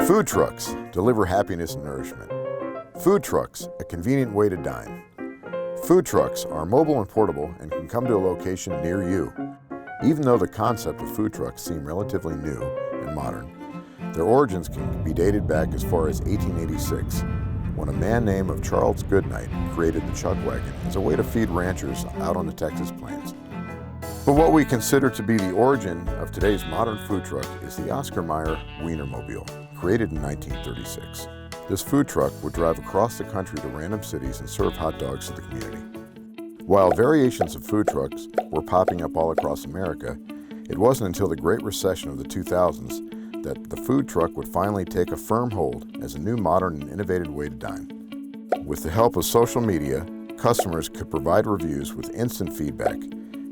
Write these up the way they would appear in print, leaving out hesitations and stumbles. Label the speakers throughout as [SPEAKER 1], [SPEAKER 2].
[SPEAKER 1] Food trucks deliver happiness and nourishment. Food trucks, a convenient way to dine. Food trucks are mobile and portable and can come to a location near you. Even though the concept of food trucks seem relatively new and modern, their origins can be dated back as far as 1886, when a man named Charles Goodnight created the chuck wagon as a way to feed ranchers out on the Texas plains. But what we consider to be the origin of today's modern food truck is the Oscar Mayer Wienermobile, created in 1936. This food truck would drive across the country to random cities and serve hot dogs to the community. While variations of food trucks were popping up all across America, it wasn't until the Great Recession of the 2000s that the food truck would finally take a firm hold as a new modern and innovative way to dine. With the help of social media, customers could provide reviews with instant feedback,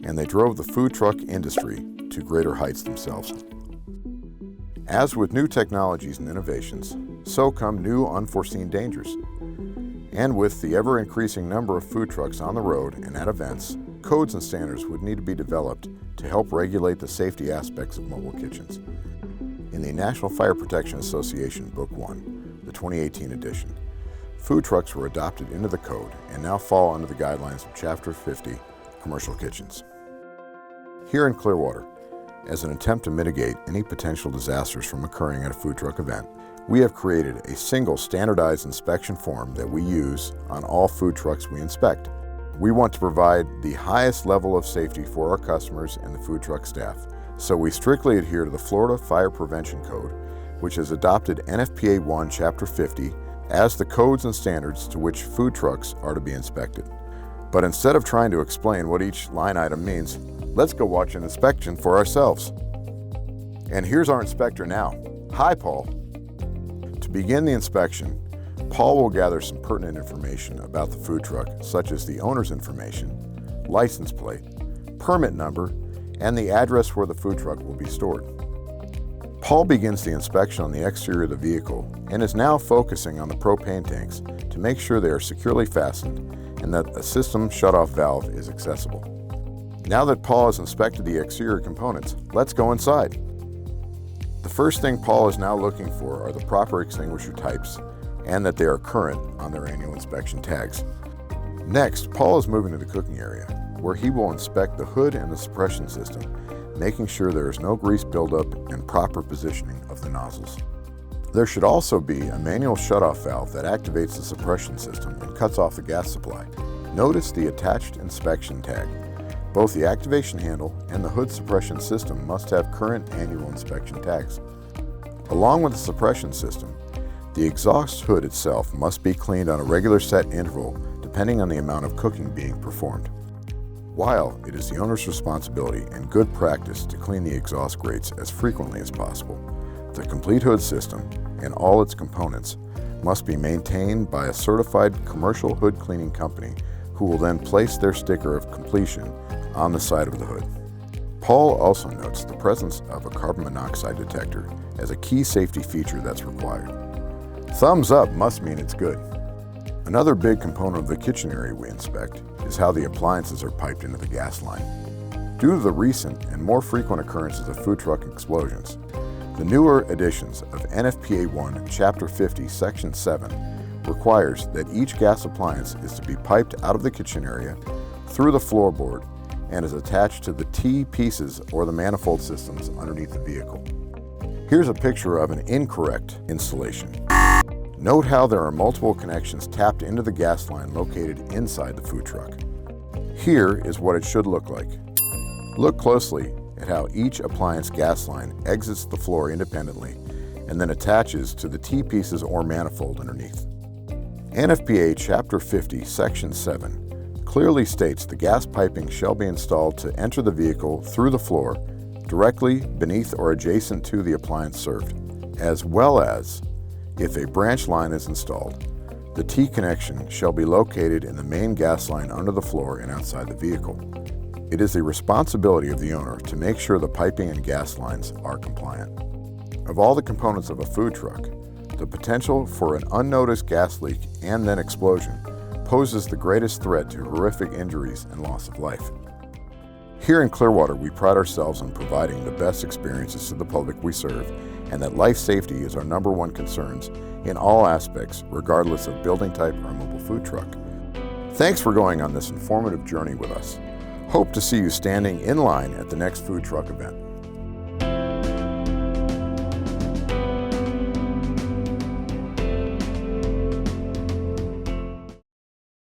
[SPEAKER 1] and they drove the food truck industry to greater heights themselves. As with new technologies and innovations, so come new unforeseen dangers. And with the ever-increasing number of food trucks on the road and at events, codes and standards would need to be developed to help regulate the safety aspects of mobile kitchens. In the National Fire Protection Association Book 1, the 2018 edition, food trucks were adopted into the code and now fall under the guidelines of Chapter 50, Commercial Kitchens. Here in Clearwater, as an attempt to mitigate any potential disasters from occurring at a food truck event, we have created a single standardized inspection form that we use on all food trucks we inspect. We want to provide the highest level of safety for our customers and the food truck staff, so we strictly adhere to the Florida Fire Prevention Code, which has adopted NFPA 1 Chapter 50 as the codes and standards to which food trucks are to be inspected. But instead of trying to explain what each line item means, let's go watch an inspection for ourselves. And here's our inspector now. Hi, Paul. To begin the inspection, Paul will gather some pertinent information about the food truck, such as the owner's information, license plate, permit number, and the address where the food truck will be stored. Paul begins the inspection on the exterior of the vehicle and is now focusing on the propane tanks to make sure they are securely fastened and that a system shutoff valve is accessible. Now that Paul has inspected the exterior components, let's go inside. The first thing Paul is now looking for are the proper extinguisher types and that they are current on their annual inspection tags. Next, Paul is moving to the cooking area, where he will inspect the hood and the suppression system, making sure there is no grease buildup and proper positioning of the nozzles. There should also be a manual shutoff valve that activates the suppression system and cuts off the gas supply. Notice the attached inspection tag. Both the activation handle and the hood suppression system must have current annual inspection tags. Along with the suppression system, the exhaust hood itself must be cleaned on a regular set interval depending on the amount of cooking being performed. While it is the owner's responsibility and good practice to clean the exhaust grates as frequently as possible, the complete hood system and all its components must be maintained by a certified commercial hood cleaning company who will then place their sticker of completion on the side of the hood. Paul also notes the presence of a carbon monoxide detector as a key safety feature that's required. Thumbs up must mean it's good. Another big component of the kitchen area we inspect is how the appliances are piped into the gas line. Due to the recent and more frequent occurrences of food truck explosions, the newer editions of NFPA 1 Chapter 50 Section 7 requires that each gas appliance is to be piped out of the kitchen area through the floorboard and is attached to the T-pieces or the manifold systems underneath the vehicle. Here's a picture of an incorrect installation. Note how there are multiple connections tapped into the gas line located inside the food truck. Here is what it should look like. Look closely at how each appliance gas line exits the floor independently and then attaches to the T-pieces or manifold underneath. NFPA Chapter 50 Section 7 clearly states the gas piping shall be installed to enter the vehicle through the floor directly beneath or adjacent to the appliance served, as well as, if a branch line is installed, the T connection shall be located in the main gas line under the floor and outside the vehicle. It is the responsibility of the owner to make sure the piping and gas lines are compliant. Of all the components of a food truck, the potential for an unnoticed gas leak and then explosion poses the greatest threat to horrific injuries and loss of life. Here in Clearwater, we pride ourselves on providing the best experiences to the public we serve, and that life safety is our #1 concerns in all aspects, regardless of building type or mobile food truck. Thanks for going on this informative journey with us. Hope to see you standing in line at the next food truck event.